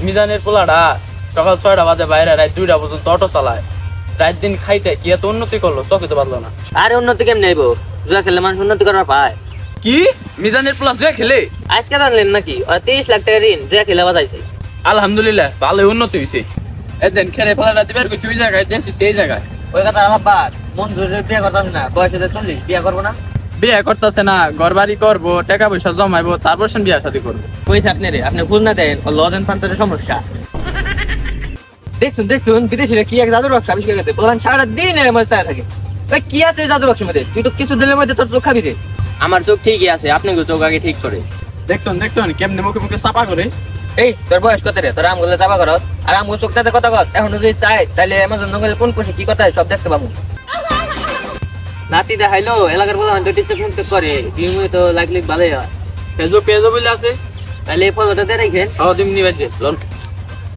মিজানের পোলাটা সকাল 6টা বাজে বাইরে রাত 2টা পর্যন্ত অটো চালায়। রাত দিন খাইতে কি এত উন্নতি করলো তোকে তো পারলো না। আরে উন্নতি কেমনে আইবো? জুয়া খেললে মানুষ উন্নতি করার পায়। কি মিজানের পোলা জুয়া খেলে? আজকে জানলেন নাকি 30 লাখ টাকা ঋণ জুয়া খেলে বাজাইছে। আলহামদুলিল্লাহ ভালো উন্নতি হয়েছে। এদিন খেলে ফেলাটা দিবার কিছু ওই জায়গায় দেখছি সেই জায়গায়। ওই কথা আমার বাদ মন ধরে বিয়ে করতেছে না, বয়সে 40 বিয়ে করবো না। বিয়ে করতেছে না, ঘর বাড়ি করবো, টাকা পয়সা জমাইবো, তারপর সে বিয়ে শাদী করবো। কইছে আপনি রে, আপনি ভুল না দেন, লজ এন্ড পান্তারের সমস্যা। দেখুন বিদেশিরা কি এক জাদুর বাক্স আবিষ্কার করতে প্রধান সারা দিন আমার চায় থাকে। ভাই কি আছে জাদুর বাক্সের মধ্যে? তুই তো কিছু দিনের মধ্যে তোর চোখ খাবি রে। আমার চোখ ঠিকই আছে, আপনি চোখ আগে ঠিক করে দেখছেন কেমনে মুখে মুখে চাপা করে। এই তোর বয়স কত রে? তোর আমগুলো চাপা করত আর আমগুলো চোখ তাতে কথা কর। এখন যদি চাই তাহলে অ্যামাজন জঙ্গলে কোন কোষে কি কথা হয় সব দেখতে পাবো। নাতি দেখাইলো এলাকার প্রধান তো টিকটক মুক্তক করে, ভিউ তো লাগলে ভালোই হয়। ফেসবুক পেজও বলে আছে, তাহলে এই ফটোটা রেখেন। দিমনি বাজে